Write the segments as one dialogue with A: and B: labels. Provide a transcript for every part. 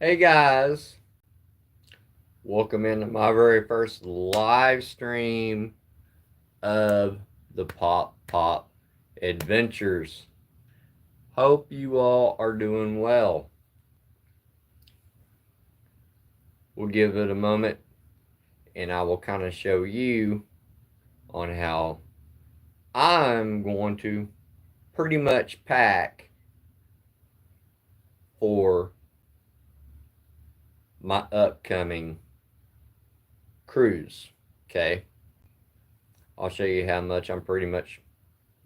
A: Hey guys, welcome into my very first live stream of the Pop Pop Adventures. Hope you all are doing well. We'll give it a moment and I will kind of show you on how I'm going to pretty much pack for my upcoming cruise. Okay, I'll show you how much I'm pretty much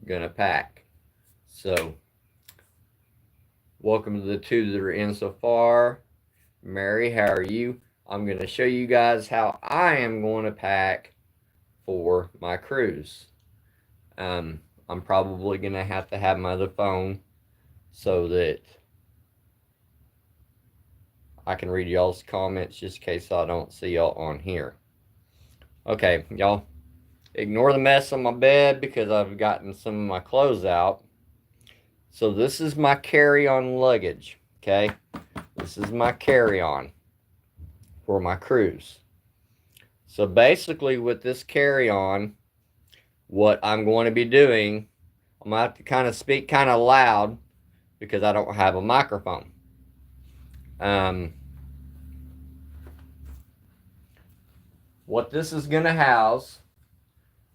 A: gonna pack. So, welcome to the two that are in so far. Mary, how are you? I'm going to show you guys how I am going to pack for my cruise. I'm probably going to have my other phone so that I can read y'all's comments just in case I don't see y'all on here. Okay, y'all, ignore the mess on my bed because I've gotten some of my clothes out. So this is my carry-on luggage, okay? This is my carry-on for my cruise. So basically with this carry-on, what I'm going to be doing, I'm going to have to kind of speak kind of loud because I don't have a microphone. What this is going to house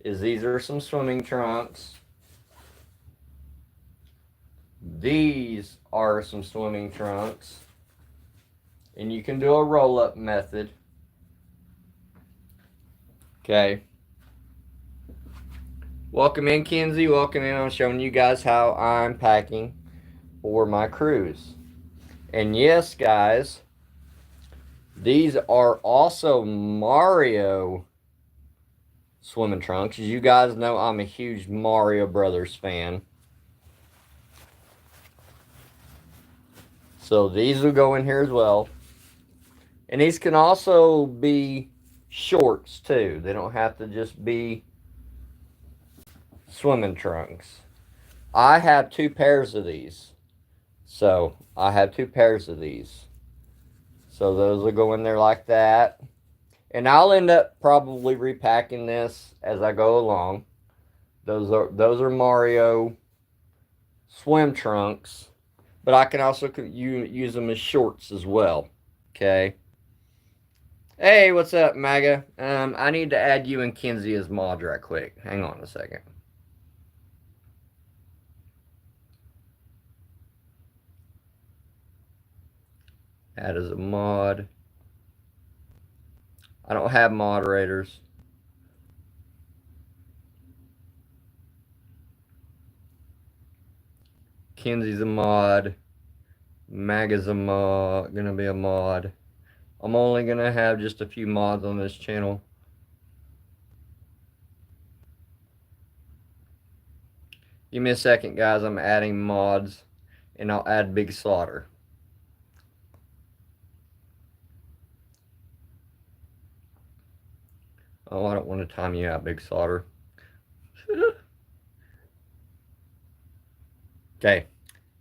A: is these are some swimming trunks. These are some swimming trunks. And you can do a roll-up method. Okay. Welcome in, Kenzie. Welcome in. I'm showing you guys how I'm packing for my cruise. And yes, guys, these are also Mario swimming trunks. As you guys know, I'm a huge Mario Brothers fan. So these will go in here as well. And these can also be shorts too. They don't have to just be swimming trunks. I have two pairs of these. So I have two pairs of these. So those will go in there like that. And I'll end up probably repacking this as I go along. Those are Mario swim trunks, but I can also use them as shorts as well. Okay. Hey, what's up, MAGA? I need to add you and Kenzie as mod right quick. Hang on a second. Add as a mod. I don't have moderators. Kenzie's a mod. MAGA's a mod. Gonna be a mod. I'm only gonna have just a few mods on this channel. Give me a second, guys. I'm adding mods, and I'll add Big Slaughter. Oh, I don't want to time you out, Big Slaughter. Okay,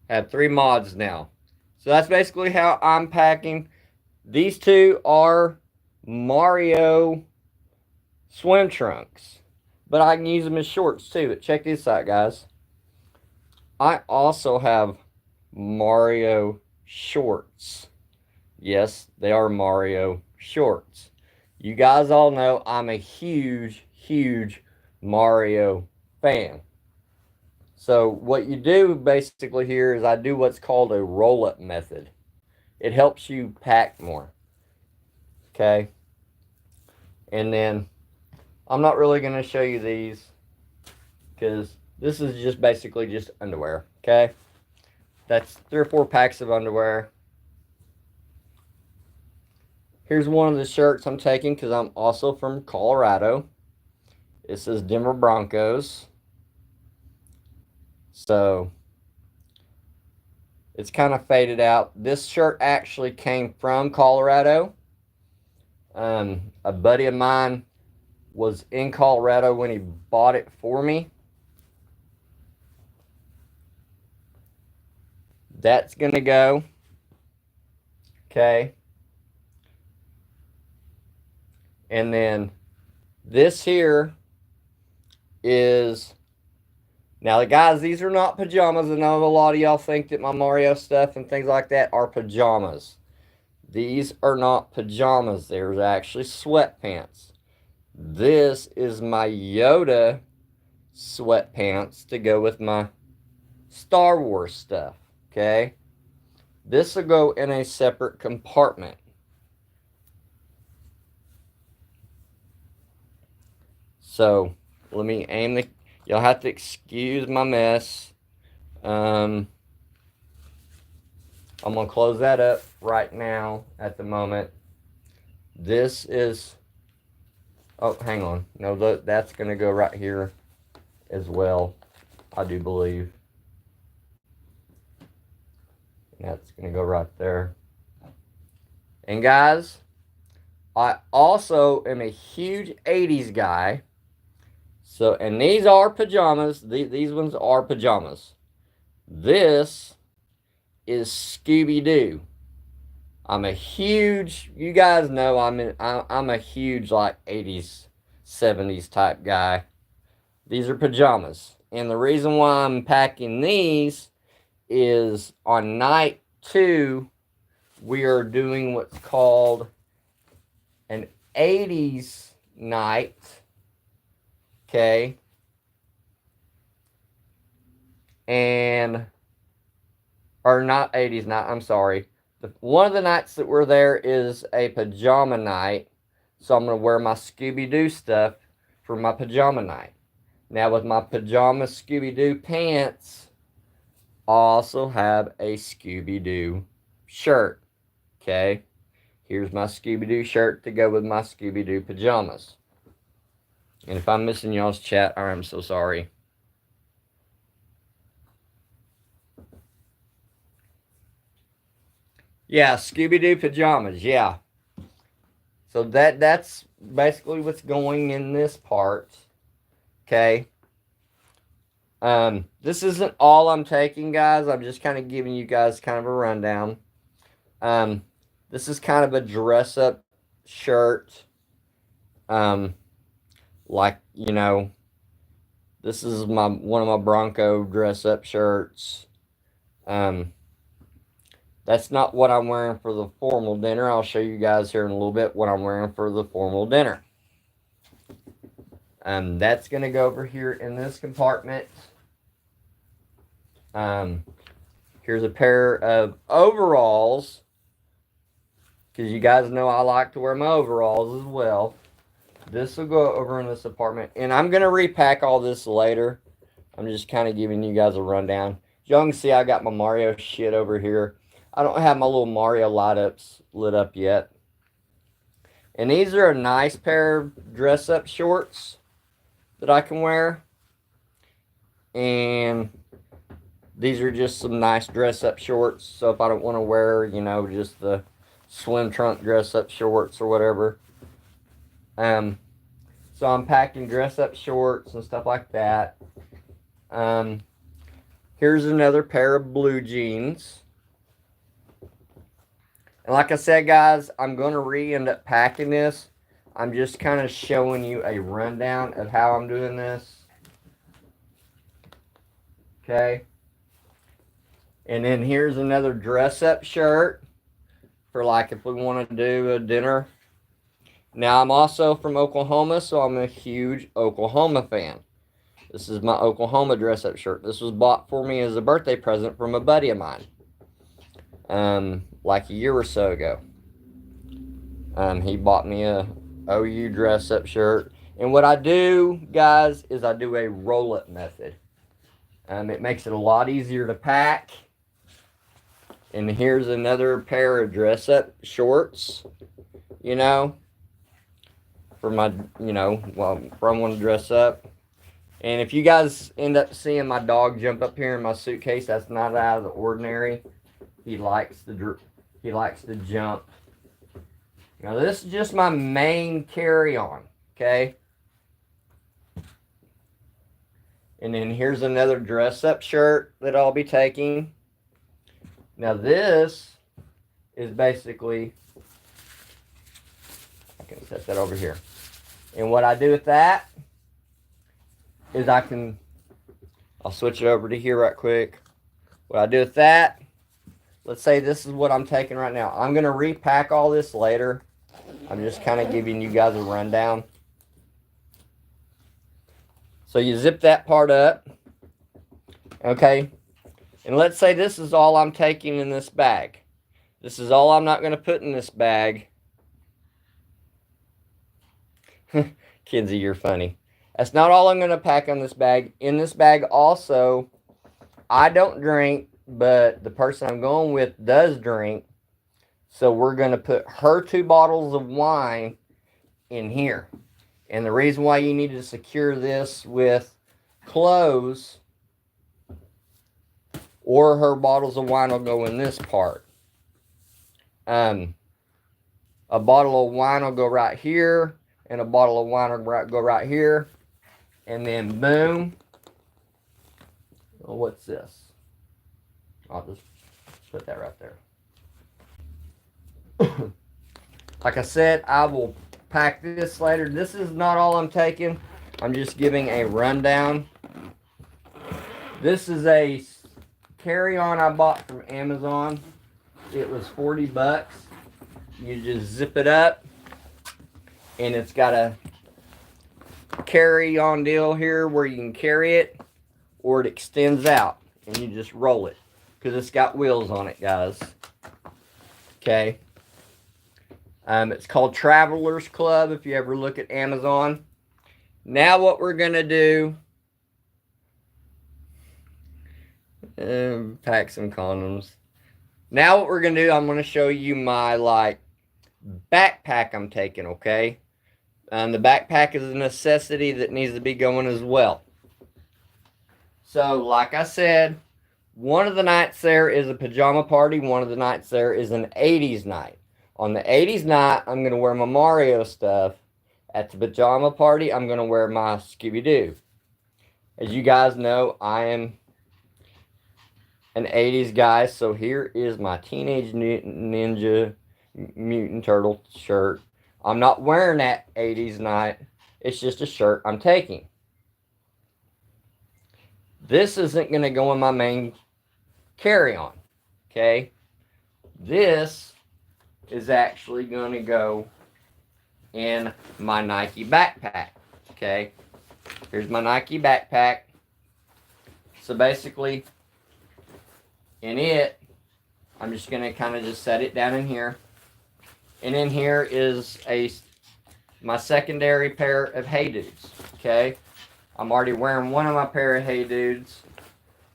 A: have 3 mods now. So that's basically how I'm packing. These two are Mario swim trunks, but I can use them as shorts too. But check this out, guys. I also have Mario shorts. Yes, they are Mario shorts. You guys all know I'm a huge, huge Mario fan. So what you do basically here is I do what's called a roll-up method. It helps you pack more. Okay? And then I'm not really going to show you these because this is just basically just underwear. Okay? That's 3 or 4 packs of underwear. Here's one of the shirts I'm taking because I'm also from Colorado. It says Denver Broncos. So it's kind of faded out. This shirt actually came from Colorado. A buddy of mine was in Colorado when he bought it for me. That's going to go. Okay. And then this here is, now the guys, these are not pajamas. I know a lot of y'all think that my Mario stuff and things like that are pajamas. These are not pajamas. They're actually sweatpants. This is my Yoda sweatpants to go with my Star Wars stuff. Okay. This will go in a separate compartment. So let me aim the, you'll have to excuse my mess. I'm going to close that up right now at the moment. This is, oh, hang on. No, that's going to go right here as well, I do believe. That's going to go right there. And guys, I also am a huge 80s guy. So, and these are pajamas. These ones are pajamas. This is Scooby-Doo. I'm a huge, you guys know I'm a huge like 80s, 70s type guy. These are pajamas. And the reason why I'm packing these is on night 2, we are doing what's called an 80s night. Okay. And, or not 80s night, I'm sorry. One of the nights that we're there is a pajama night. So I'm going to wear my Scooby-Doo stuff for my pajama night. Now with my pajama Scooby-Doo pants, I also have a Scooby-Doo shirt. Okay. Here's my Scooby-Doo shirt to go with my Scooby-Doo pajamas. And if I'm missing y'all's chat, I'm so sorry. Yeah, Scooby-Doo pajamas, yeah. So that's basically what's going in this part. Okay. This isn't all I'm taking, guys. I'm just kind of giving you guys kind of a rundown. This is kind of a dress-up shirt. Like, you know, this is one of my Bronco dress-up shirts. That's not what I'm wearing for the formal dinner. I'll show you guys here in a little bit what I'm wearing for the formal dinner. That's going to go over here in this compartment. Here's a pair of overalls, because you guys know I like to wear my overalls as well. This will go over in this apartment, and I'm going to repack all this later. I'm just kind of giving you guys a rundown. Y'all can see I got my Mario shit over here. I don't have my little Mario light-ups lit up yet. And these are a nice pair of dress-up shorts that I can wear. And these are just some nice dress-up shorts. So if I don't want to wear, you know, just the swim trunk dress-up shorts or whatever. So I'm packing dress-up shorts and stuff like that. Here's another pair of blue jeans. And like I said, guys, I'm going to end up packing this. I'm just kind of showing you a rundown of how I'm doing this. Okay. And then here's another dress-up shirt for like if we want to do a dinner. Now, I'm also from Oklahoma, so I'm a huge Oklahoma fan. This is my Oklahoma dress-up shirt. This was bought for me as a birthday present from a buddy of mine. Like a year or so ago. He bought me a OU dress-up shirt. And what I do, guys, is I do a roll-up method. It makes it a lot easier to pack. And here's another pair of dress-up shorts, you know, for my, you know, well, if I want to dress up. And if you guys end up seeing my dog jump up here in my suitcase, that's not out of the ordinary. He likes to jump. Now, this is just my main carry-on, okay? And then here's another dress-up shirt that I'll be taking. Now, this is basically, I can set that over here. And what I do with that is I'll switch it over to here right quick. What I do with that, let's say this is what I'm taking right now. I'm going to repack all this later. I'm just kind of giving you guys a rundown. So you zip that part up. Okay. And let's say this is all I'm taking in this bag. This is all I'm not going to put in this bag. Kinsey, you're funny. That's not all I'm going to pack on this bag. In this bag also, I don't drink, but the person I'm going with does drink. So we're going to put her 2 bottles of wine in here. And the reason why you need to secure this with clothes, or her bottles of wine will go in this part. A bottle of wine will go right here, and a bottle of wine will go right here. And then boom. Oh, what's this? I'll just put that right there. Like I said, I will pack this later. This is not all I'm taking. I'm just giving a rundown. This is a carry-on I bought from Amazon. It was 40 bucks. You just zip it up, and it's got a carry-on deal here where you can carry it, or it extends out, and you just roll it, because it's got wheels on it, guys. Okay. It's called Travelers Club if you ever look at Amazon. Now what we're going to do, pack some condoms. Now what we're going to do, I'm going to show you my backpack I'm taking, okay? The backpack is a necessity that needs to be going as well. So like I said, one of the nights there is a pajama party. One of the nights there is an 80s night. On the 80s night, I'm going to wear my Mario stuff. At the pajama party, I'm going to wear my Scooby-Doo. As you guys know, I am an 80s guy, so here is my Teenage Ninja Mutant Turtle shirt. I'm not wearing that 80s night. It's just a shirt I'm taking. This isn't going to go in my main carry-on, okay? This is actually going to go in my Nike backpack, okay? Here's my Nike backpack. So basically, in it, I'm just going to kind of just set it down in here. And in here is my secondary pair of Hey Dudes, okay? I'm already wearing one of my pair of Hey Dudes,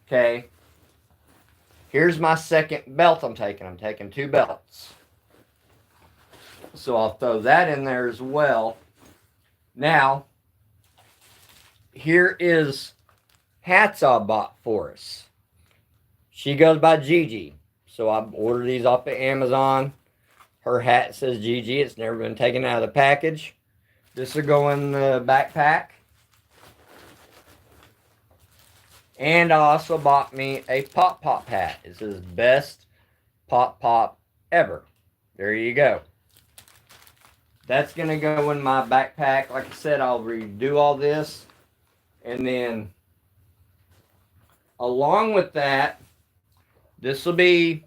A: okay? Here's my second belt I'm taking. I'm taking 2 belts. So I'll throw that in there as well. Now, here is hats I bought for us. She goes by Gigi. So I ordered these off of Amazon. Her hat says Gigi. It's never been taken out of the package. This will go in the backpack. And I also bought me a Pop Pop hat. It says best Pop Pop ever. There you go. That's going to go in my backpack. Like I said, I'll redo all this. And then, along with that, this will be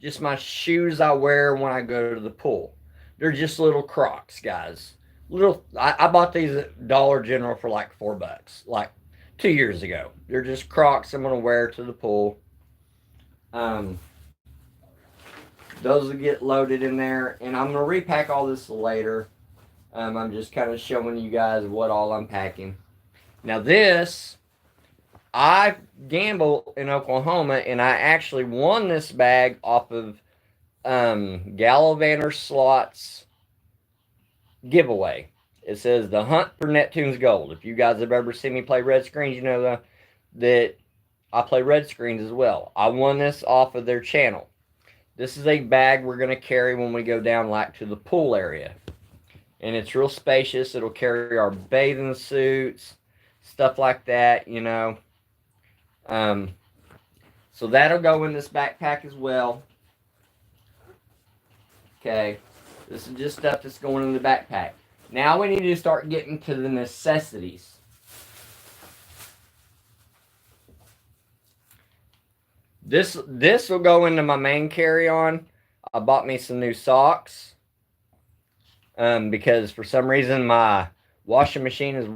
A: just my shoes I wear when I go to the pool. They're just little Crocs, guys. I bought these at Dollar General for like $4, like 2 years ago. They're just Crocs I'm going to wear to the pool. Those will get loaded in there, and I'm going to repack all this later. I'm just kind of showing you guys what all I'm packing. Now this, I gamble in Oklahoma, and I actually won this bag off of Gallivanter Slots giveaway. It says the hunt for Neptune's Gold. If you guys have ever seen me play red screens, you know that I play red screens as well. I won this off of their channel. This is a bag we're going to carry when we go down like to the pool area. And it's real spacious. It'll carry our bathing suits, stuff like that, you know. So that'll go in this backpack as well. Okay, this is just stuff that's going in the backpack. Now we need to start getting to the necessities. This will go into my main carry-on. I bought me some new socks. Because for some reason my washing machine is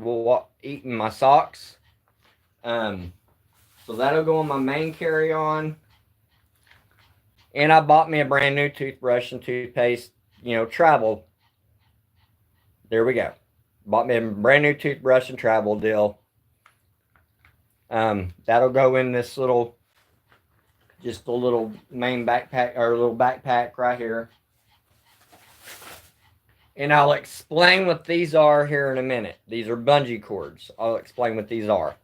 A: eating my socks. So that'll go on my main carry-on. And I bought me a brand new toothbrush and toothpaste, travel. There we go. Bought me a brand new toothbrush and travel deal. That'll go in this just a little main backpack, or a little backpack right here. And I'll explain what these are here in a minute. These are bungee cords. I'll explain what these are.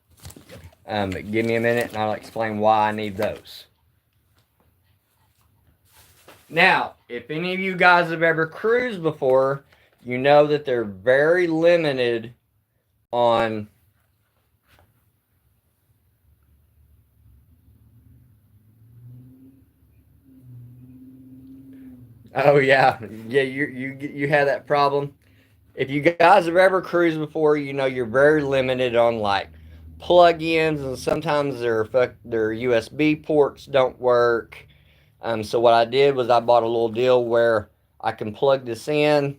A: Give me a minute and I'll explain why I need those. Now, if any of you guys have ever cruised before, you know that they're very limited on oh yeah, you had that problem. If you guys have ever cruised before, you know you're very limited on like plug-ins, and sometimes their USB ports don't work. So what I did was I bought a little deal where I can plug this in,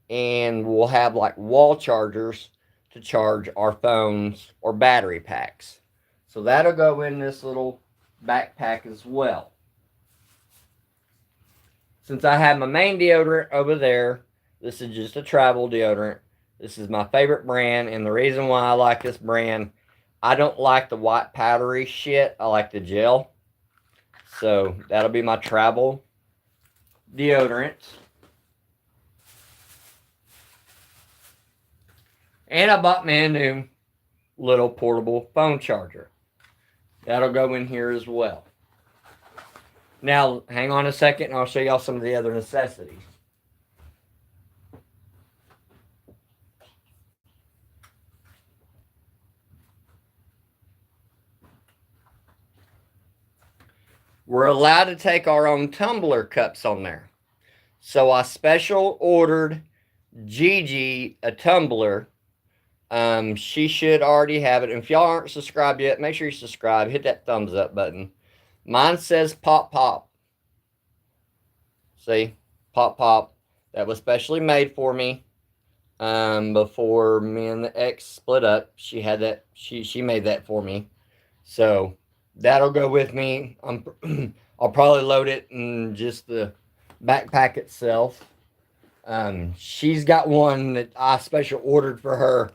A: and we'll have like wall chargers to charge our phones or battery packs. So that'll go in this little backpack as well. Since I have my main deodorant over there, this is just a travel deodorant. This is my favorite brand, and the reason why I like this brand, I don't like the white powdery shit. I like the gel. So that'll be my travel deodorant. And I bought me a new little portable phone charger. That'll go in here as well. Now, hang on a second and I'll show y'all some of the other necessities. We're allowed to take our own tumbler cups on there. So I special ordered Gigi a tumbler. She should already have it. And if y'all aren't subscribed yet, make sure you subscribe. Hit that thumbs up button. Mine says Pop Pop. See? Pop Pop. That was specially made for me. Before me and the ex split up. She had that. She made that for me. So that'll go with me. I'll probably load it in just the backpack itself. She's got one that I special ordered for her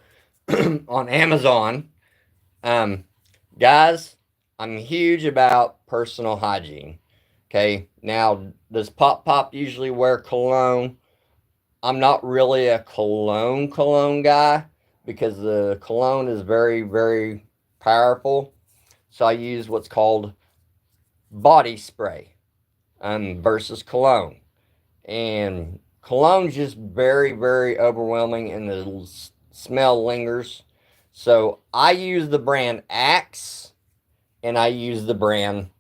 A: on Amazon. Guys, I'm huge about personal hygiene. Okay, now does Pop Pop usually wear cologne? I'm not really a cologne guy because the cologne is very, very powerful. So I use what's called body spray versus cologne. And cologne's just very, very overwhelming, and the smell lingers. So I use the brand Axe, and I use the brand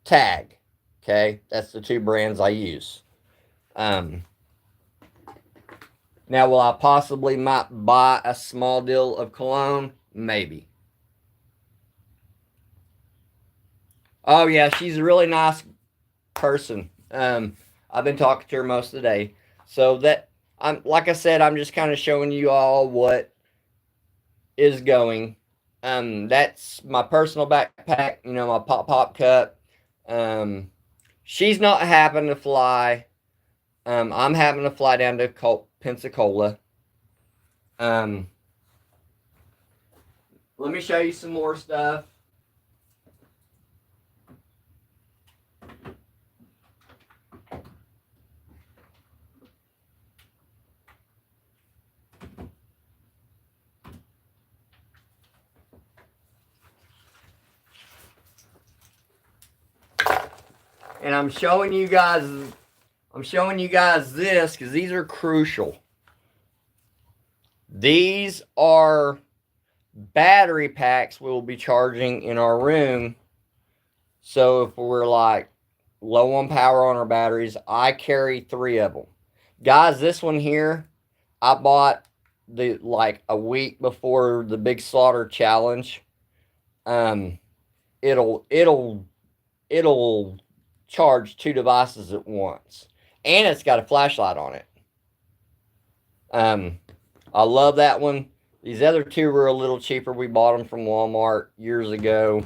A: Tag. Okay, that's the two brands I use. Now, will I possibly might buy a small deal of cologne? Maybe. Oh yeah, she's a really nice person. I've been talking to her most of the day. So that like I said, I'm just kind of showing you all what is going. That's my personal backpack, my Pop Pop cup. She's not having to fly. I'm having to fly down to Pensacola. Let me show you some more stuff. And I'm showing you guys this because these are crucial. These are battery packs we'll be charging in our room. So if we're like low on power on our batteries. I carry 3 of them. Guys, this one here, I bought the like a week before the Big Slaughter Challenge. It'll charge 2 devices at once, and it's got a flashlight on it. I love that one. These other 2 were a little cheaper. We bought them from Walmart years ago.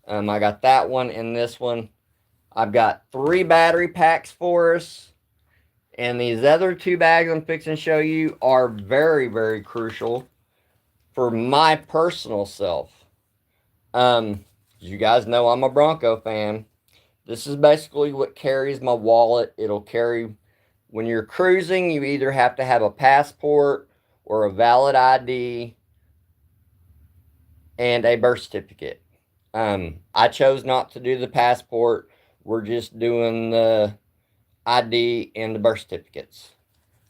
A: I got that one and this one. I've got 3 battery packs for us. And these other 2 bags I'm fixing to show you are very, very crucial for my personal self. You guys know I'm a Bronco fan. This is basically what carries my wallet. It'll carry, when you're cruising, you either have to have a passport or a valid ID and a birth certificate. I chose not to do the passport. We're just doing the ID and the birth certificates.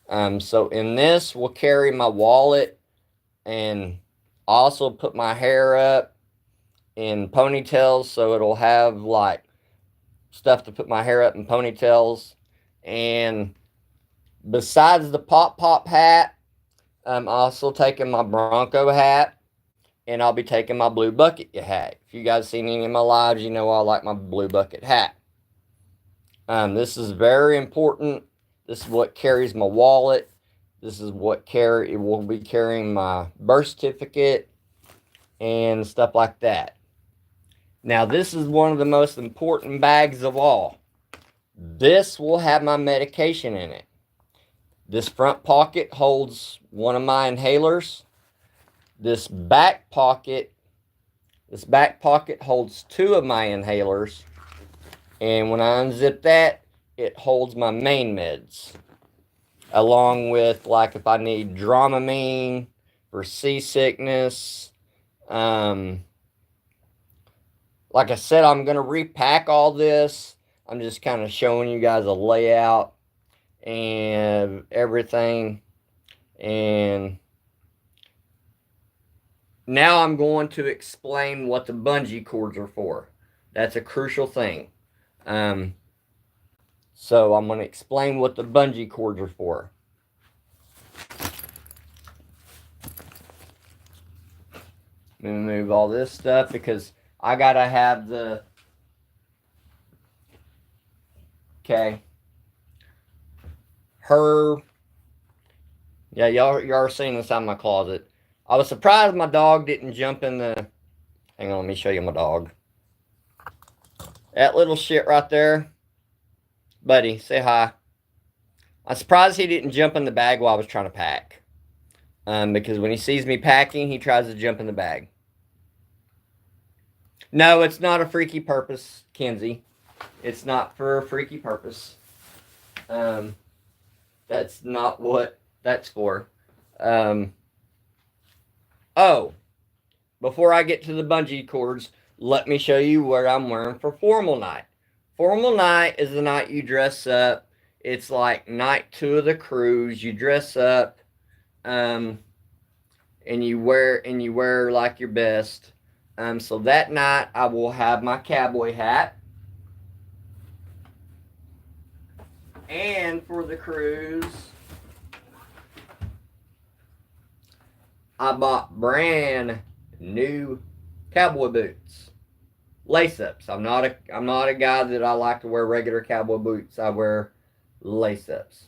A: So in this, we'll carry my wallet, and also put my hair up in ponytails, so it'll have like stuff to put my hair up in ponytails. And besides the pop hat, I'm also taking my Bronco hat, and I'll be taking my blue bucket hat. If you guys seen any of my lives, you know I like my blue bucket hat. This is very important. This is what carries my wallet. This is what it will be carrying my birth certificate and stuff like that. Now, this is one of the most important bags of all. This will have my medication in it. This front pocket holds one of my inhalers. This back pocket holds 2 of my inhalers. And when I unzip that, it holds my main meds. Along with, like, if I need Dramamine for seasickness. Like I said, I'm going to repack all this. I'm just kind of showing you guys a layout and everything. And now I'm going to explain what the bungee cords are for. That's a crucial thing. So I'm going to explain what the bungee cords are for. I'm going to move all this stuff because I got to have the... Okay. Yeah, y'all are seeing inside my closet. I was surprised my dog didn't jump in the... Hang on, let me show you my dog. That little shit right there. Buddy, say hi. I'm surprised he didn't jump in the bag while I was trying to pack. Because when he sees me packing, he tries to jump in the bag. No, it's not a freaky purpose, Kenzie. It's not for a freaky purpose. That's not what that's for. Oh, before I get to the bungee cords, let me show you what I'm wearing for formal night. Formal night is the night you dress up. It's like night 2 of the cruise. You dress up, and you wear like your best. So that night I will have my cowboy hat. And for the cruise, I bought brand new cowboy boots, lace-ups. I'm not a guy that I like to wear regular cowboy boots. I wear lace-ups.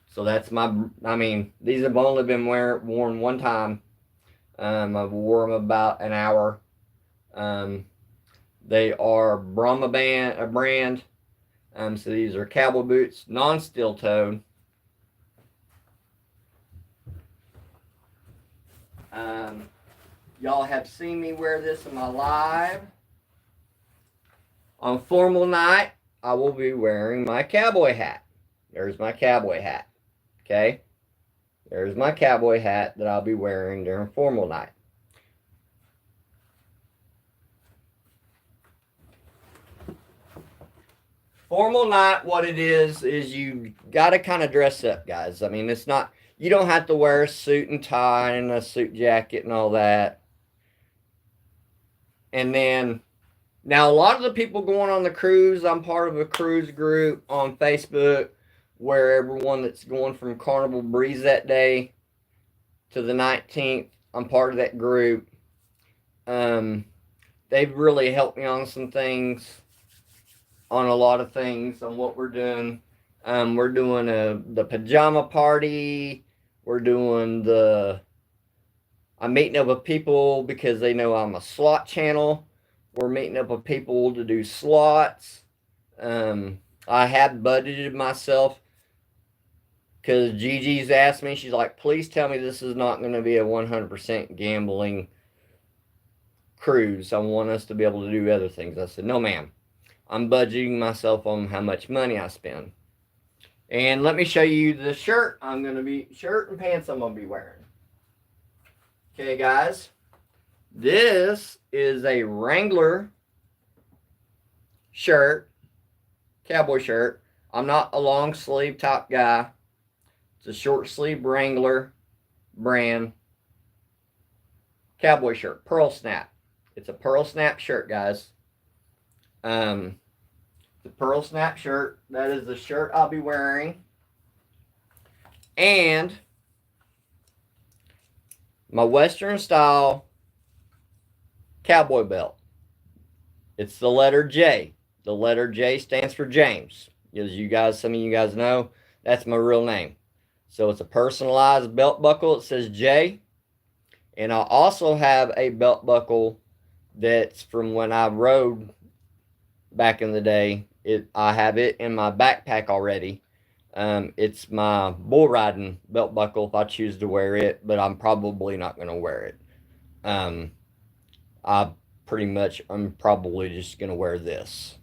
A: So that's these have only been worn one time. I've worn them about an hour. They are Brahma brand. So these are cowboy boots, non-steel toed. Y'all have seen me wear this in my live. On formal night, I will be wearing my cowboy hat. There's my cowboy hat. Okay? There's my cowboy hat that I'll be wearing during formal night. Formal night, what it is you got to kind of dress up, guys. I mean, it's not, you don't have to wear a suit and tie and a suit jacket and all that. And then Now, a lot of the people going on the cruise, I'm part of a cruise group on Facebook where everyone that's going from Carnival Breeze that day to the 19th, I'm part of that group. They've really helped me on some things, on a lot of things, on what we're doing. We're doing the pajama party. We're doing I'm meeting up with people because they know I'm a slot channel. We're meeting up with people to do slots. I have budgeted myself because Gigi's asked me, she's like, please tell me this is not going to be a 100% gambling cruise. I want us to be able to do other things. I said, no, ma'am. I'm budgeting myself on how much money I spend. And let me show you the shirt shirt and pants I'm going to be wearing. Okay, guys. This is a Wrangler shirt, cowboy shirt. I'm not a long sleeve top guy. It's a short sleeve Wrangler brand cowboy shirt, pearl snap. It's a pearl snap shirt, guys. The pearl snap shirt. That is the shirt I'll be wearing. And my Western style cowboy belt. It's the letter J. The letter J stands for James. As some of you guys know, that's my real name. So it's a personalized belt buckle. It says J. And I also have a belt buckle that's from when I rode back in the day. I have it in my backpack already. It's my bull riding belt buckle if I choose to wear it, but I'm probably not going to wear it. I'm probably just going to wear this.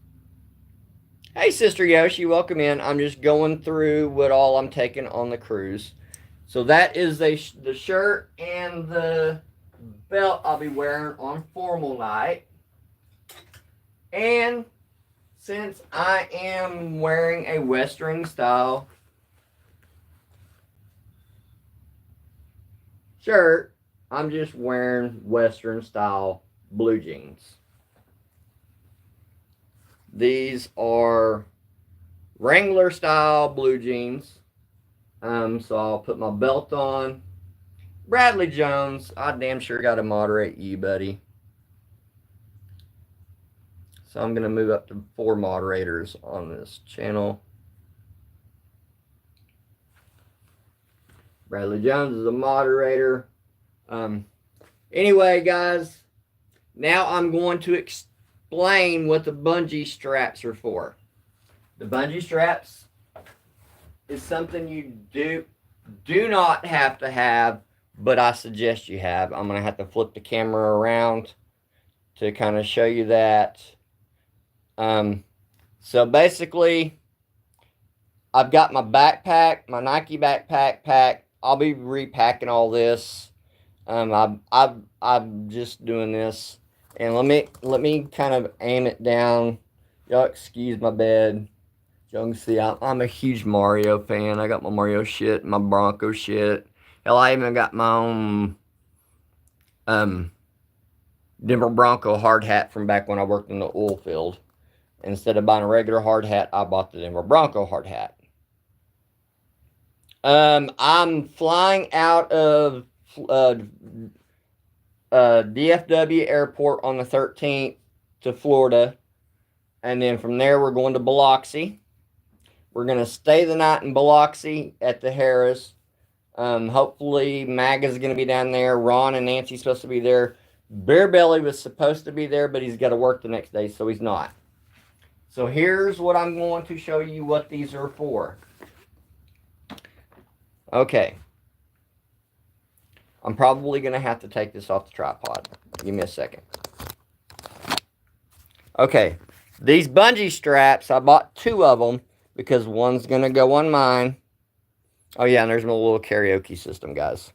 A: Hey, Sister Yoshi, welcome in. I'm just going through what all I'm taking on the cruise. So that is the shirt and the belt I'll be wearing on formal night. And since I am wearing a Western style shirt, I'm just wearing Western style blue jeans. These are Wrangler style blue jeans. So I'll put my belt on. Bradley Jones, I damn sure got to moderate you, buddy. So I'm going to move up to 4 moderators on this channel. Bradley Jones is a moderator. Anyway, guys, now I'm going to explain what the bungee straps are for. The bungee straps is something you do not have to have, but I suggest you have. I'm going to have to flip the camera around to kind of show you that. So basically, I've got my backpack, my Nike backpack packed. I'll be repacking all this. I'm just doing this, and let me kind of aim it down. Y'all excuse my bed. Y'all can see I'm a huge Mario fan. I got my Mario shit, my Bronco shit. Hell, I even got my own Denver Bronco hard hat from back when I worked in the oil field. Instead of buying a regular hard hat, I bought the Denver Bronco hard hat. I'm flying out of DFW Airport on the 13th to Florida. And then from there, we're going to Biloxi. We're going to stay the night in Biloxi at the Harrah's. Hopefully, Maga's going to be down there. Ron and Nancy's supposed to be there. Bear Belly was supposed to be there, but he's got to work the next day, so he's not. So here's what I'm going to show you what these are for. Okay. I'm probably going to have to take this off the tripod. Give me a second. Okay. These bungee straps, I bought 2 of them because one's going to go on mine. Oh, yeah, and there's my little karaoke system, guys.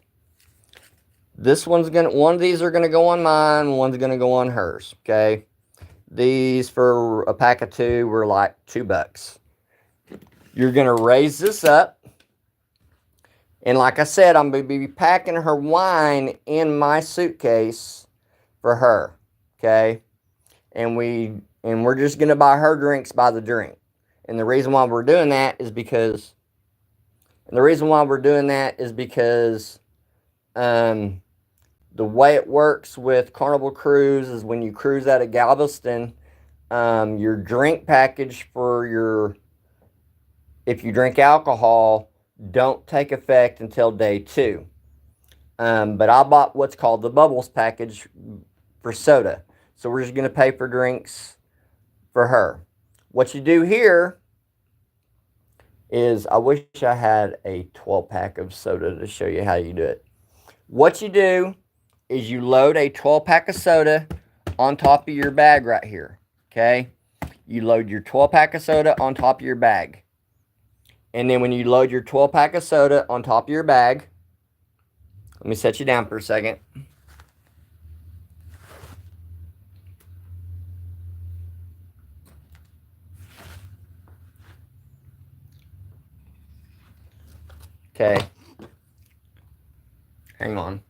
A: One of these are going to go on mine, one's going to go on hers, okay? These for a pack of 2 were like $2. You're going to raise this up. And like I said, I'm going to be packing her wine in my suitcase for her, okay? and we're just gonna buy her drinks by the drink. And the reason why we're doing that is because the way it works with Carnival Cruise is when you cruise out of Galveston, your drink package if you drink alcohol, don't take effect until day 2. But I bought what's called the Bubbles package for soda. So we're just going to pay for drinks for her. What you do here is, I wish I had a 12-pack of soda to show you how you do it. What you do is you load a 12-pack of soda on top of your bag right here. Okay? You load your 12-pack of soda on top of your bag. And then when you load your 12-pack of soda on top of your bag, let me set you down for a second. Okay. Hang on.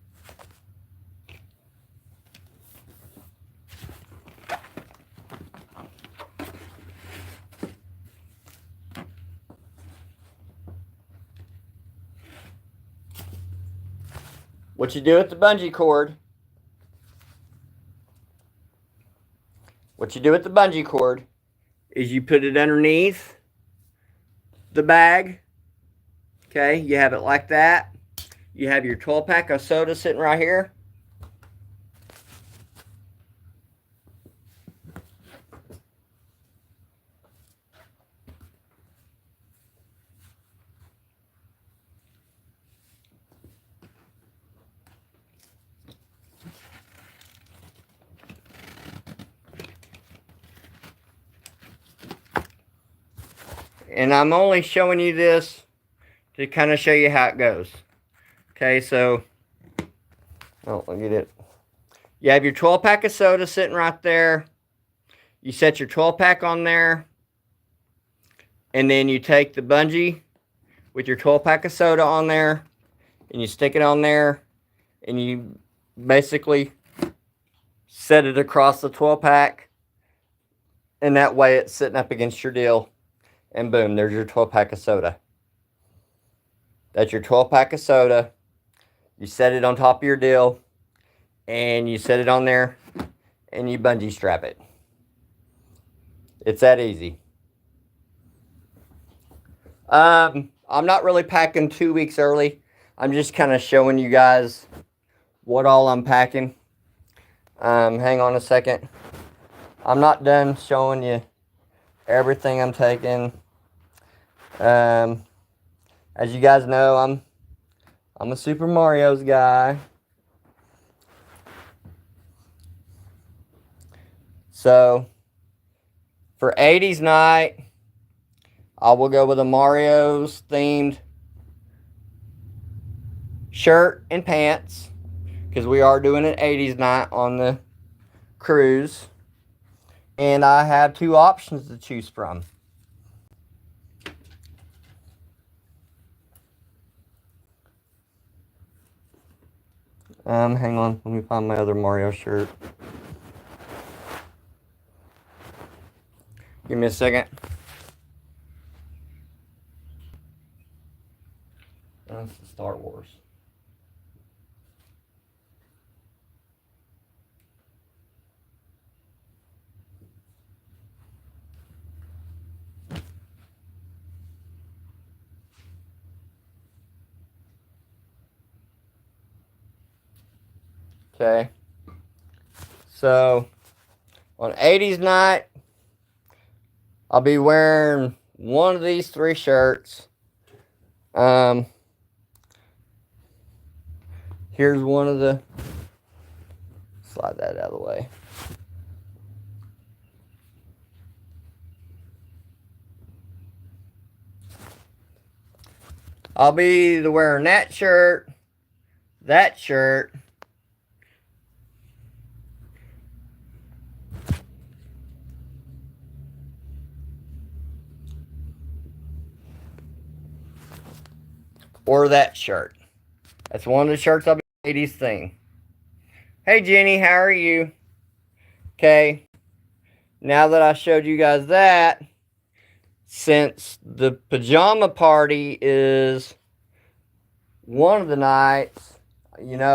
A: What you do with the bungee cord, is you put it underneath the bag. Okay, you have it like that. You have your 12-pack of soda sitting right here. And I'm only showing you this to kind of show you how it goes. Okay, so, look at it. You have your 12-pack of soda sitting right there. You set your 12-pack on there. And then you take the bungee with your 12-pack of soda on there. And you stick it on there. And you basically set it across the 12-pack. And that way it's sitting up against your deal. And boom, there's your 12-pack of soda. That's your 12-pack of soda. You set it on top of your deal. And you set it on there. And you bungee strap it. It's that easy. I'm not really packing 2 weeks early. I'm just kind of showing you guys what all I'm packing. Hang on a second. I'm not done showing you everything I'm taking. As you guys know, I'm a Super Mario's guy. So for 80s night, I will go with a Mario's themed shirt and pants, because we are doing an 80s night on the cruise. And I have 2 options to choose from. Hang on, let me find my other Mario shirt. Give me a second. That's the Star Wars. Okay. So, on 80s night, I'll be wearing one of these 3 shirts. Here's one of the... Slide that out of the way. I'll be either wearing that shirt, or that shirt. That's one of the shirts I'll be 80s thing. Hey Jenny, how are you? Okay. now that I showed you guys that, since the pajama party is one of the nights, I've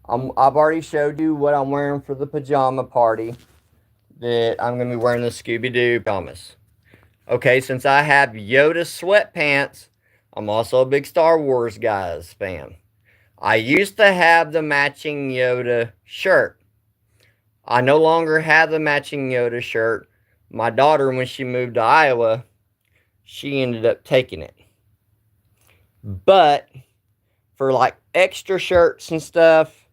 A: already showed you what I'm wearing for the pajama party. That I'm going to be wearing the Scooby-Doo pajamas. Okay, since I have Yoda sweatpants, I'm also a big Star Wars guys fan. I used to have the matching Yoda shirt. I no longer have the matching Yoda shirt. My daughter, when she moved to Iowa, she ended up taking it. But for like extra shirts and stuff,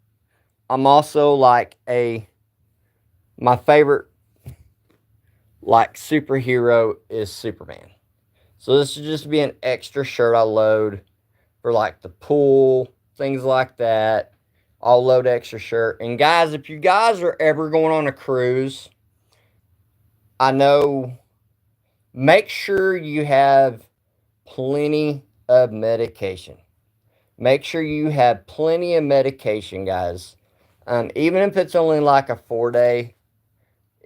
A: I'm also like my favorite like superhero is Superman. So this is just be an extra shirt I load for like the pool, things like that. I'll load extra shirt. And guys, if you guys are ever going on a cruise, I know, make sure you have plenty of medication. Make sure you have plenty of medication, guys. Even if it's only like a 4-day,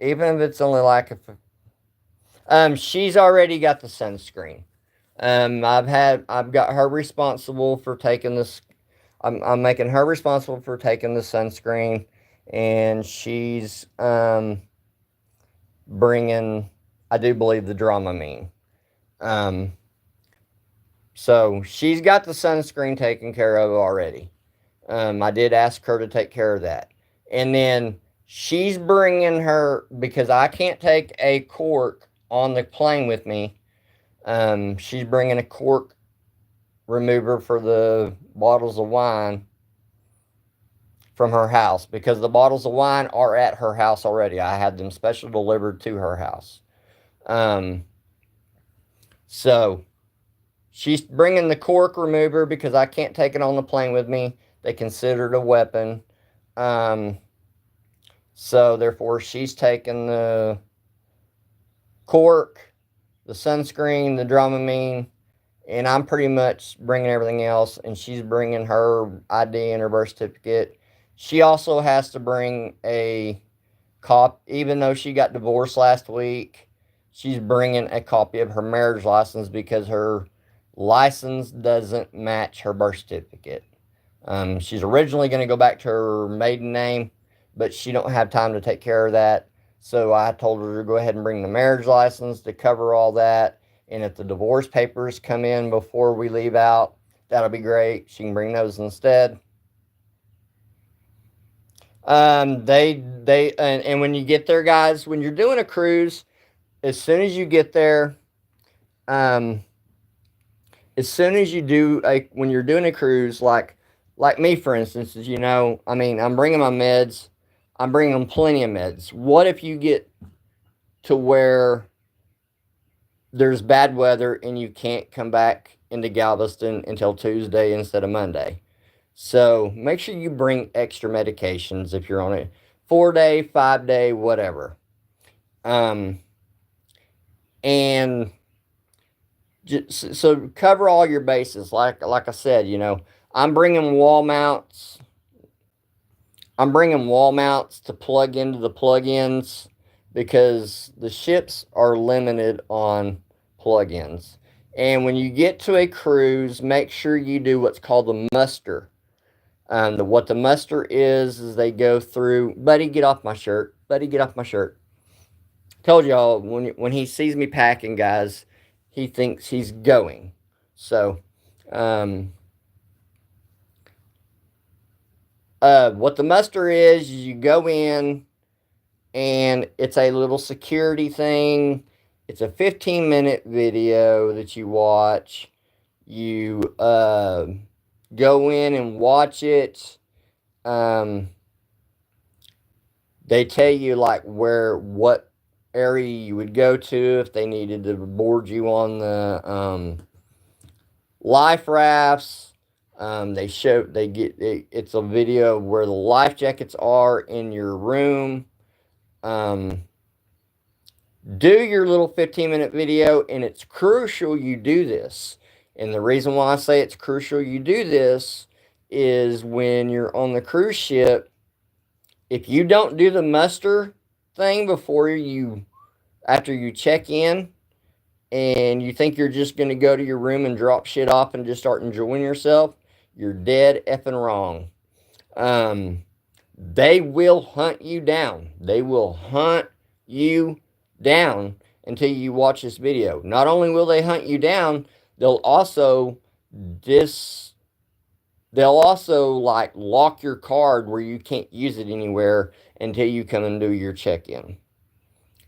A: even if it's only like she's already got the sunscreen. I've got her responsible for taking this. I'm making her responsible for taking the sunscreen, and she's bringing, I do believe, the Dramamine. So she's got the sunscreen taken care of already. I did ask her to take care of that, and then she's bringing her, because I can't take a cork on the plane with me. She's bringing a cork remover for the bottles of wine from her house, because the bottles of wine are at her house already. I had them special delivered to her house. So she's bringing the cork remover because I can't take it on the plane with me. They consider it a weapon. So therefore she's taking the cork, the sunscreen, the Dramamine, and I'm pretty much bringing everything else, and she's bringing her ID and her birth certificate. She also has to bring a copy, even though she got divorced last week, she's bringing a copy of her marriage license because her license doesn't match her birth certificate. She's originally going to go back to her maiden name, but she don't have time to take care of that. So I told her to go ahead and bring the marriage license to cover all that. And if the divorce papers come in before we leave out, that'll be great. She can bring those instead. And when you get there, guys, when you're doing a cruise, as soon as you get there, as soon as you do when you're doing a cruise, like me, for instance, I'm bringing my meds. I'm bringing plenty of meds. What if you get to where there's bad weather and you can't come back into Galveston until Tuesday instead of Monday? So make sure you bring extra medications if you're on a 4-day, 5-day, whatever. And so cover all your bases. Like I said, I'm bringing wall mounts. I'm bringing wall mounts to plug into the plug-ins because the ships are limited on plug-ins. And when you get to a cruise, make sure you do what's called the muster. What the muster is they go through, buddy, get off my shirt. Buddy, get off my shirt. Told y'all, when he sees me packing, guys, he thinks he's going. So, what the muster is you go in, and it's a little security thing. It's a 15-minute video that you watch. You go in and watch it. They tell you like what area you would go to if they needed to board you on the life rafts. It's a video where the life jackets are in your room. Do your little 15-minute video, and it's crucial you do this. And the reason why I say it's crucial you do this is when you're on the cruise ship, if you don't do the muster thing after you check in, and you think you're just going to go to your room and drop shit off and just start enjoying yourself, you're dead effing wrong. They will hunt you down. They will hunt you down until you watch this video. Not only will they hunt you down, they'll also dis they'll also like lock your card where you can't use it anywhere until you come and do your check-in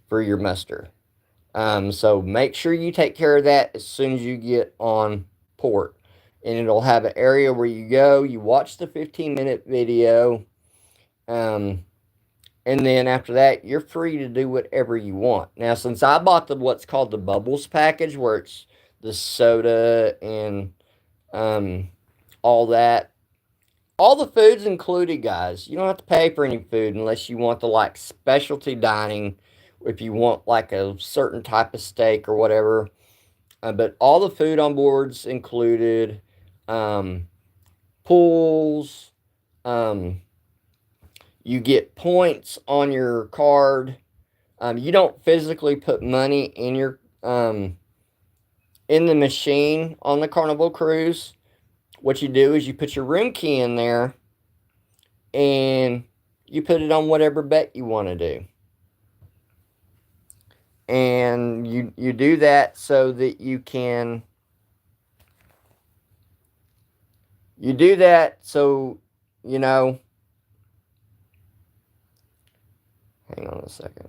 A: for your muster. So make sure you take care of that as soon as you get on port. And it'll have an area where you go, you watch the 15-minute video, and then after that, you're free to do whatever you want. Now, since I bought what's called the Bubbles package, where it's the soda and all that, all the food's included, guys. You don't have to pay for any food unless you want the like specialty dining, if you want like a certain type of steak or whatever. But all the food on board's included. Pools. You get points on your card. You don't physically put money in your in the machine on the Carnival cruise. What you do is you put your room key in there and you put it on whatever bet you want to do. And you do that so that you can you do that so you know. Hang on a second.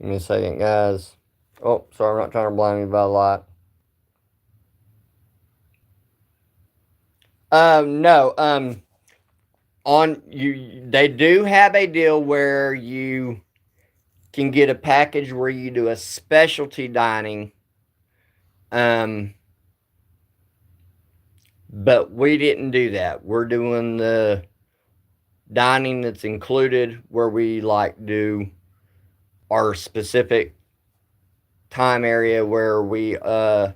A: Give me a second, guys. Oh, sorry, I'm not trying to blind you by a lot. No. On you, they do have a deal where you can get a package where you do a specialty dining. But we didn't do that. We're doing the dining that's included, where we like do our specific time area where we are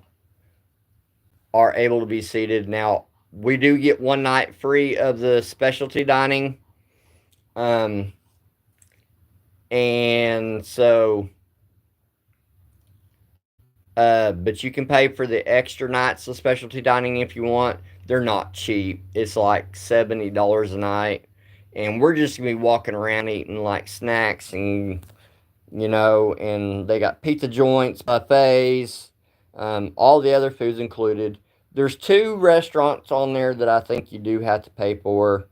A: able to be seated. Now, we do get one night free of the specialty dining. And so but you can pay for the extra nights of specialty dining if you want. They're not cheap. It's like $70 a night. And we're just gonna be walking around eating like snacks and and they got pizza joints, buffets, all the other foods included. There's 2 restaurants on there that I think you do have to pay for.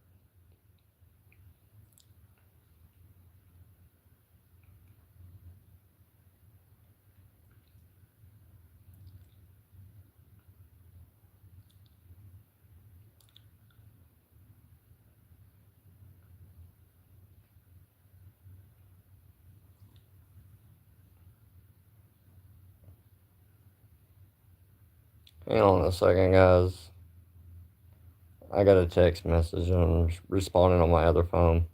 A: Hang on a second, guys. I got a text message and I'm responding on my other phone.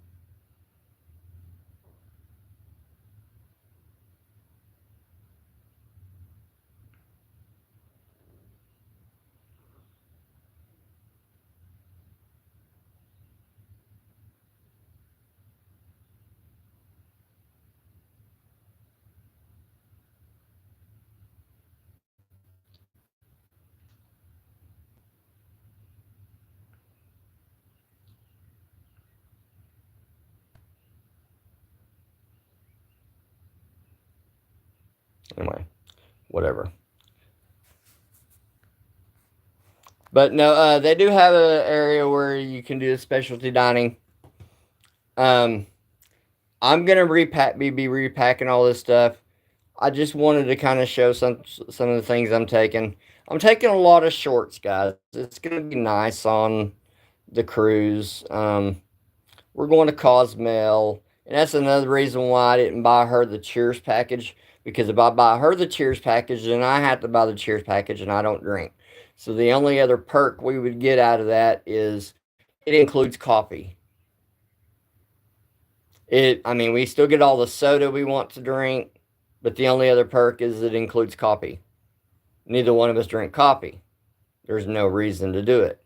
A: Anyway, whatever. But no, they do have an area where you can do the specialty dining. I'm gonna be repacking all this stuff. I just wanted to kind of show some of the things I'm taking. I'm taking a lot of shorts, guys. It's gonna be nice on the cruise. We're going to Cozumel, and that's another reason why I didn't buy her the Cheers package. Because if I buy her the Cheers package, then I have to buy the Cheers package, and I don't drink. So the only other perk we would get out of that is it includes coffee. I mean, we still get all the soda we want to drink, But the only other perk is it includes coffee. Neither one of us drink coffee. There's no reason to do it.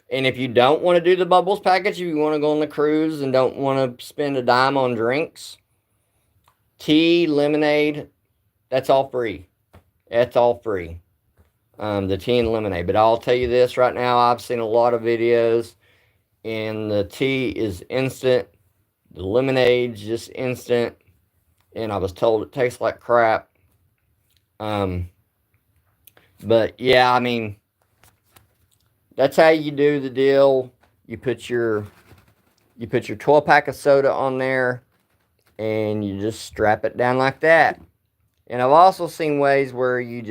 A: And if you don't want to do the bubbles package, if you want to go on the cruise and don't want to spend a dime on drinks, tea, lemonade, that's all free. That's all free. The tea and lemonade. But I'll tell you this right now, I've seen a lot of videos, and the tea is instant. The lemonade's just instant. And I was told it tastes like crap. But yeah, I mean, that's how you do the deal. You put your 12 pack of soda on there, and you just strap it down like that. And I've also seen ways where you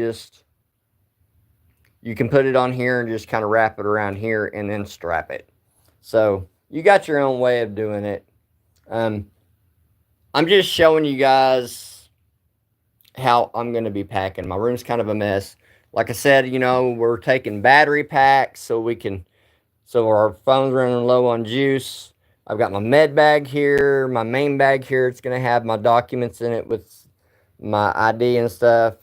A: can put it on here and just kind of wrap it around here and then strap it. So you got your own way of doing it. I'm just showing you guys how I'm going to be packing. My room's kind of a mess. Like I said, we're taking battery packs so our phone's running low on juice. I've got my med bag here, my main bag here. It's going to have my documents in it with my ID and stuff.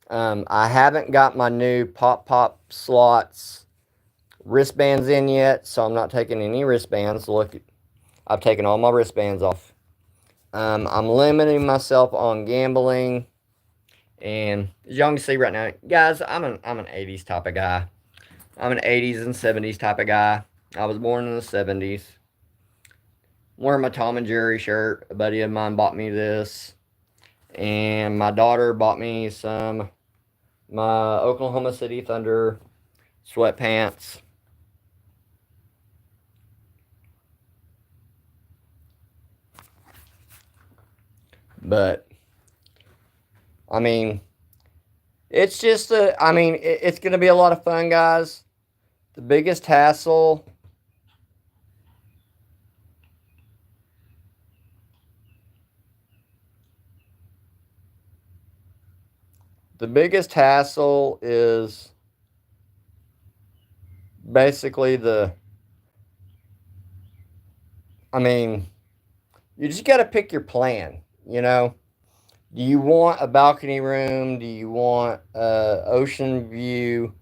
A: I haven't got my new pop slots wristbands in yet, so I'm not taking any wristbands. Look, I've taken all my wristbands off. I'm limiting myself on gambling. And as y'all can see right now, guys, I'm an 80s type of guy. I'm an 80s and 70s type of guy. I was born in the 70s. I'm wearing my Tom and Jerry shirt. A buddy of mine bought me this. And my daughter bought me my Oklahoma City Thunder sweatpants. But I mean, it's just it's going to be a lot of fun, guys. The biggest hassle is basically you just got to pick your plan, Do you want a balcony room? Do you want an ocean view?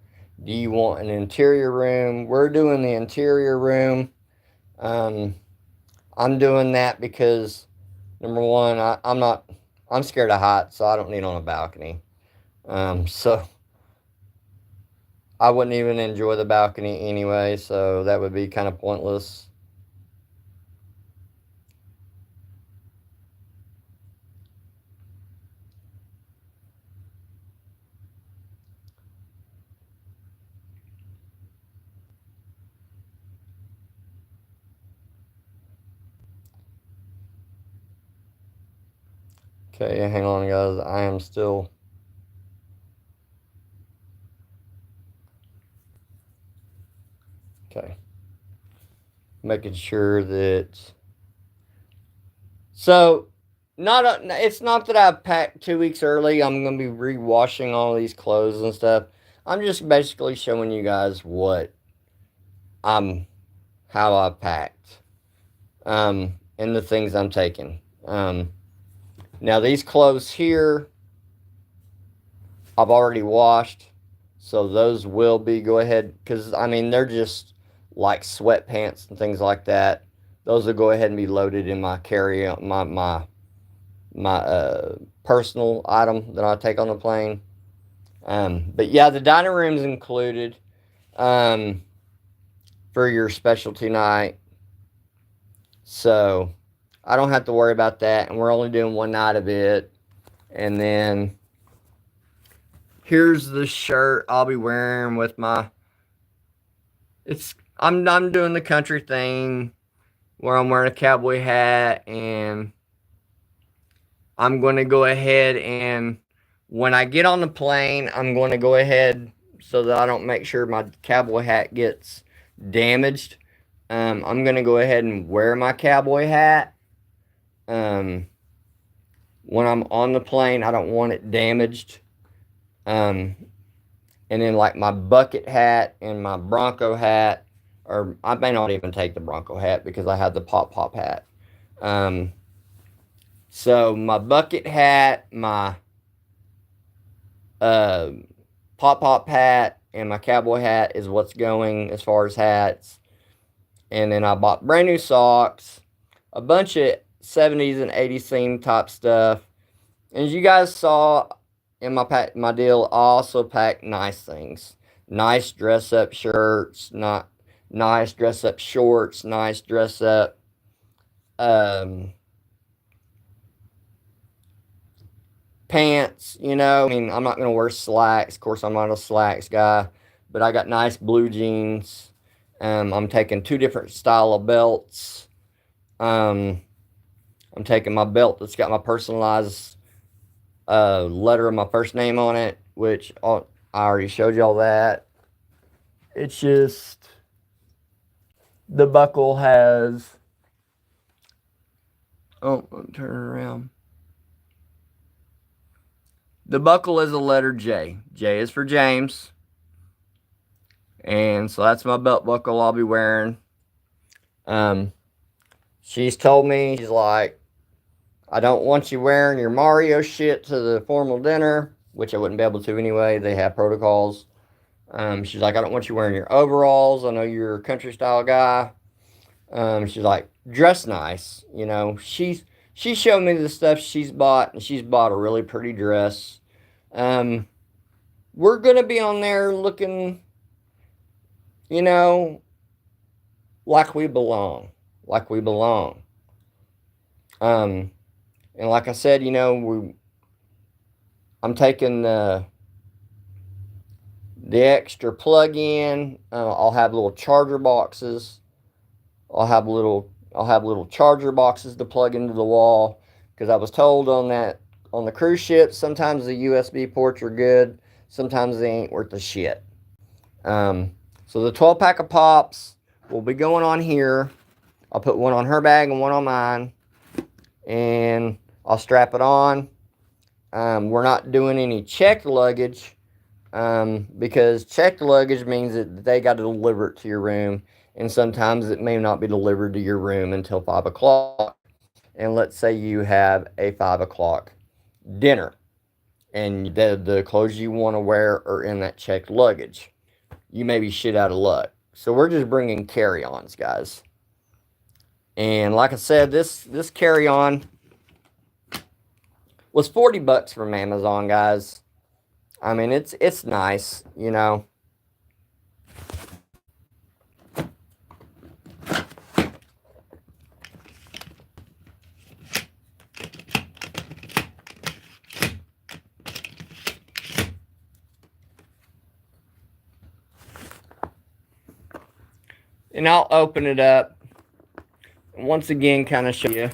A: Do you want an interior room? We're doing the interior room. I'm doing that because, number one, I'm scared of heights, so I don't need on a balcony. So I wouldn't even enjoy the balcony anyway, so that would be kind of pointless. Okay, hang on, guys. I am still... Okay. Making sure that... So, it's not that I've packed 2 weeks early. I'm going to be re-washing all these clothes and stuff. I'm just basically showing you guys how I've packed. And the things I'm taking. Now, these clothes here, I've already washed. So, those will be, go ahead, because, they're just like sweatpants and things like that. Those will go ahead and be loaded in my carry-on, my personal item that I take on the plane. But yeah, the dining room's included for your specialty night. So I don't have to worry about that. And we're only doing one night of it. And then here's the shirt I'll be wearing with I'm doing the country thing where I'm wearing a cowboy hat, and I'm going to go ahead and when I get on the plane, I'm going to go ahead so that I don't make sure my cowboy hat gets damaged. I'm going to go ahead and wear my cowboy hat. When I'm on the plane, I don't want it damaged. And then like my bucket hat and my Bronco hat, or I may not even take the Bronco hat because I have the pop hat. So my bucket hat, my pop hat and my cowboy hat is what's going as far as hats. And then I bought brand new socks, a bunch of 70s and 80s theme type stuff. And as you guys saw in my deal, I also packed nice things. Nice dress up shirts, not nice dress up shorts, nice dress up pants, you know. I mean, I'm not going to wear slacks. Of course, I'm not a slacks guy, but I got nice blue jeans. I'm taking 2 different style of belts. I'm taking my belt that's got my personalized letter of my first name on it, which I already showed y'all that. It's just the buckle has. Oh, let me turn it around. The buckle is a letter J. J is for James. And so that's my belt buckle I'll be wearing. She's told me, she's like, I don't want you wearing your Mario shit to the formal dinner, which I wouldn't be able to anyway. They have protocols. She's like, I don't want you wearing your overalls. I know you're a country style guy. She's like, dress nice. You know, she showed me the stuff she's bought, and she's bought a really pretty dress. We're gonna be on there looking, you know, like we belong, like we belong. And like I said, you know, I'm taking the extra plug-in. I'll have little charger boxes. I'll have little charger boxes to plug into the wall, because I was told on the cruise ship, sometimes the USB ports are good, sometimes they ain't worth the shit. So the 12 pack of pops will be going on here. I'll put one on her bag and one on mine, and I'll strap it on. We're not doing any checked luggage, because checked luggage means that they got to deliver it to your room, and sometimes it may not be delivered to your room until 5 o'clock. And let's say you have a 5 o'clock dinner, and the clothes you want to wear are in that checked luggage. You may be shit out of luck. So we're just bringing carry-ons, guys. And like I said, this carry-on was $40 from Amazon, guys. I mean, it's nice, you know. And I'll open it up and once again kind of show you.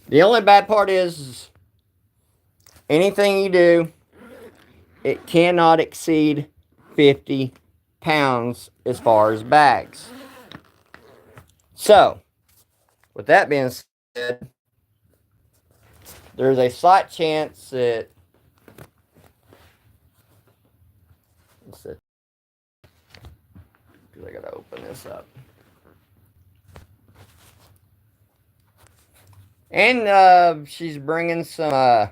A: The only bad part is anything you do, it cannot exceed 50 pounds as far as bags. So, with that being said, there's a slight chance that, because I gotta open this up. And she's bringing some,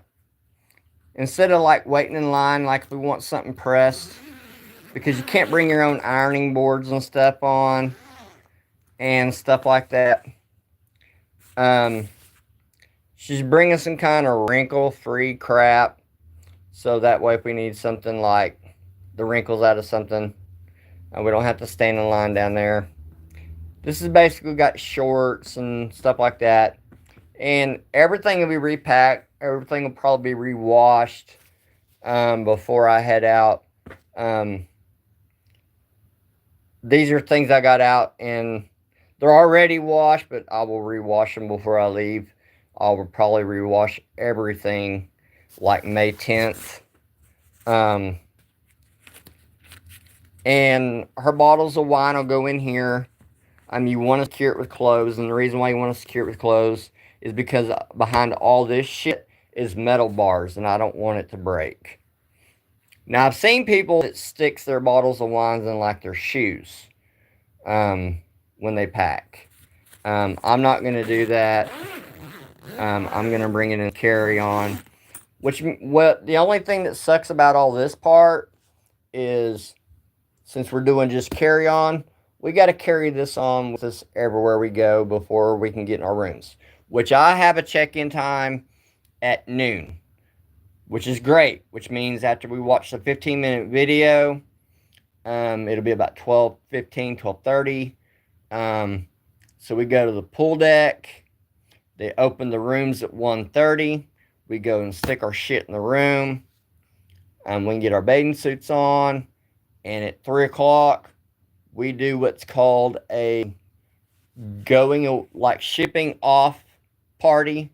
A: instead of like waiting in line, like if we want something pressed, because you can't bring your own ironing boards and stuff on, and stuff like that. She's bringing some kind of wrinkle-free crap, so that way if we need something like the wrinkles out of something, we don't have to stand in line down there. This is basically got shorts and stuff like that. And everything will be repacked. Everything will probably be rewashed before I head out. These are things I got out, and they're already washed, but I will rewash them before I leave. I will probably rewash everything like May 10th. And her bottles of wine will go in here. You want to secure it with clothes, and the reason why you want to secure it with clothes is because behind all this shit is metal bars, and I don't want it to break. Now, I've seen people that sticks their bottles of wines in like their shoes when they pack. I'm not going to do that. I'm going to bring it in carry-on. The only thing that sucks about all this part is, since we're doing just carry on, we got to carry this on with us everywhere we go before we can get in our rooms. Which I have a check-in time at noon, which is great. Which means after we watch the 15-minute video, it'll be about 12:15, 12:30. So we go to the pool deck. They open the rooms at 1:30. We go and stick our shit in the room. We can get our bathing suits on. And at 3 o'clock, we do what's called a shipping off party,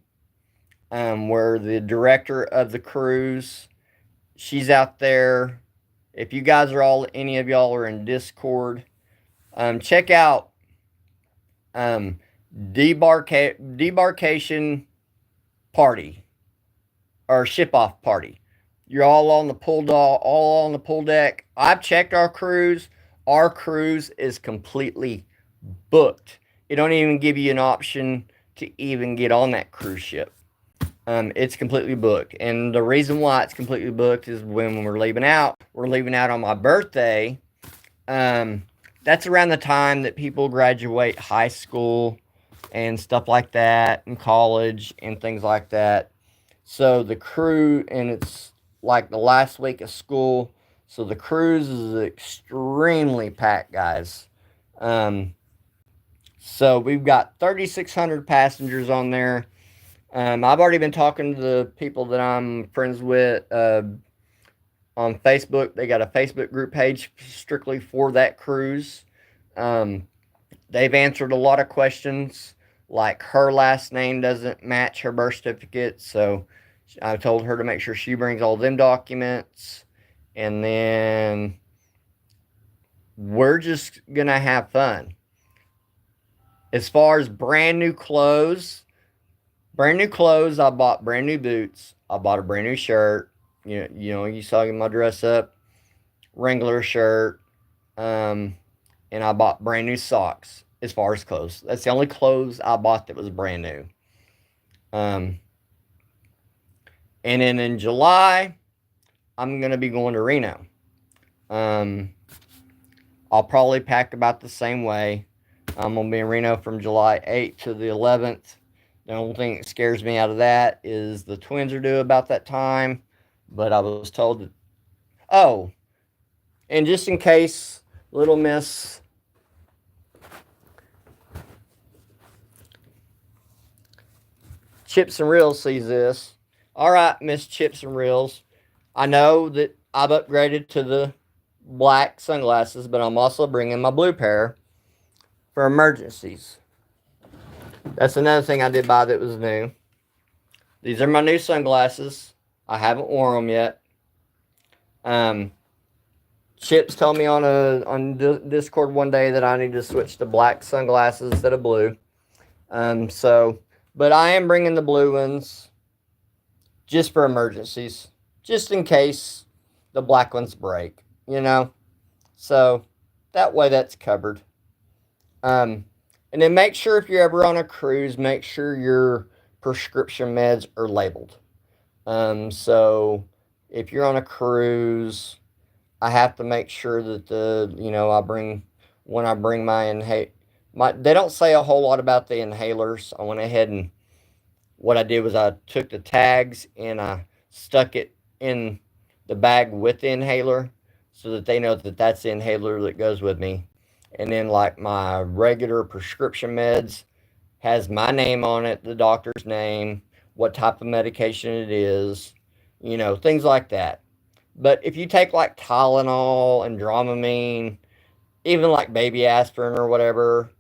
A: where the director of the cruise, she's out there. If you guys are any of y'all are in Discord, check out debarkation party or ship off party. You're all on the pool deck. I've checked our cruise. Our cruise is completely booked. It don't even give you an option to even get on that cruise ship. It's completely booked. And the reason why it's completely booked is when we're leaving out on my birthday. That's around the time that people graduate high school and stuff like that, and college and things like that. So the crew, and it's like the last week of school, so the cruise is extremely packed, guys. So we've got 3,600 passengers on there. I've already been talking to the people that I'm friends with on Facebook. They got a Facebook group page strictly for that cruise. They've answered a lot of questions, like her last name doesn't match her birth certificate, so I told her to make sure she brings all them documents. And then we're just going to have fun. As far as brand new clothes, I bought brand new boots. I bought a brand new shirt. You saw my dress up Wrangler shirt. And I bought brand new socks. As far as clothes, that's the only clothes I bought that was brand new. And then in July, I'm going to be going to Reno. I'll probably pack about the same way. I'm going to be in Reno from July 8th to the 11th. The only thing that scares me out of that is the twins are due about that time. But I was told that... Oh, and just in case little Miss Chips and Reels sees this. All right, Miss Chips and Reels. I know that I've upgraded to the black sunglasses, but I'm also bringing my blue pair for emergencies. That's another thing I did buy that was new. These are my new sunglasses. I haven't worn them yet. Chips told me on Discord one day that I need to switch to black sunglasses instead of blue. But I am bringing the blue ones just for emergencies, just in case the black ones break, So that way that's covered. And then make sure if you're ever on a cruise, make sure your prescription meds are labeled. So if you're on a cruise, I have to make sure that when I bring my they don't say a whole lot about the inhalers. I went ahead and what I did was I took the tags and I stuck it in the bag with the inhaler so that they know that that's the inhaler that goes with me. And then like my regular prescription meds has my name on it, the doctor's name, what type of medication it is, things like that. But if you take like Tylenol and Dramamine, even like baby aspirin or whatever,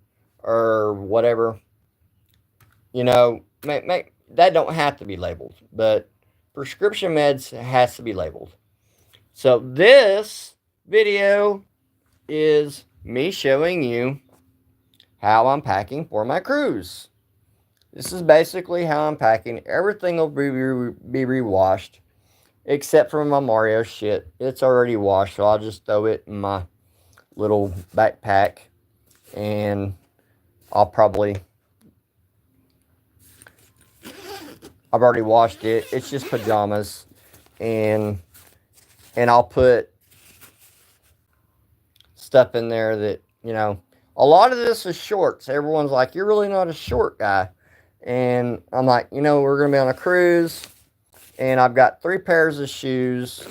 A: that don't have to be labeled, but prescription meds has to be labeled. So this video is me showing you how I'm packing for my cruise. This is basically how I'm packing. Everything will be rewashed, except for my Mario shit. It's already washed, so I'll just throw it in my little backpack, and I'll probably I've already washed it. It's just pajamas. And I'll put stuff in there that, you know, a lot of this is shorts. Everyone's like, you're really not a short guy. And I'm like, you know, we're going to be on a cruise. And I've got 3 pairs of shoes,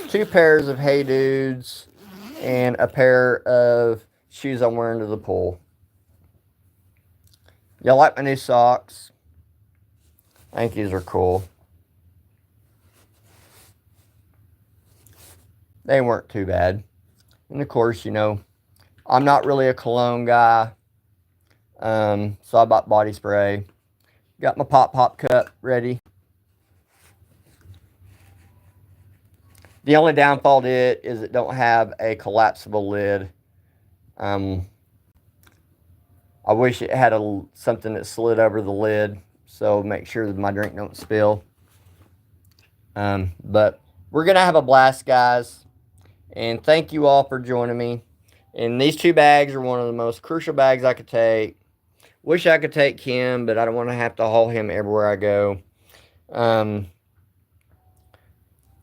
A: 2 pairs of Hey Dudes, and a pair of shoes I'm wearing to the pool. Y'all like my new socks? I think these are cool. They weren't too bad. And of course, you know, I'm not really a cologne guy. So I bought body spray. Got my pop cup ready. The only downfall to it is it don't have a collapsible lid. I wish it had something that slid over the lid, so make sure that my drink don't spill. But we're going to have a blast, guys. And thank you all for joining me. And these 2 bags are one of the most crucial bags I could take. Wish I could take Kim, but I don't want to have to haul him everywhere I go.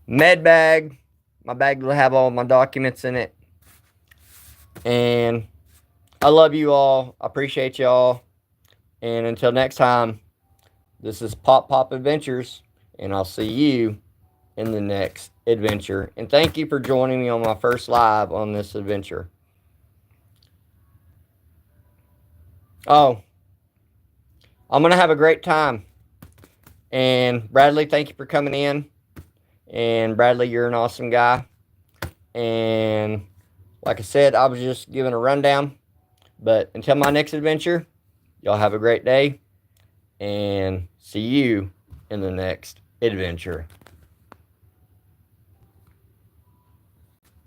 A: Med bag. My bag will have all my documents in it. And I love you all. I appreciate y'all. And until next time, this is Pop Adventures. And I'll see you in the next adventure. And thank you for joining me on my first live on this adventure. Oh, I'm going to have a great time. And Bradley, thank you for coming in. And Bradley, you're an awesome guy. And like I said, I was just giving a rundown. But until my next adventure, y'all have a great day. And see you in the next adventure.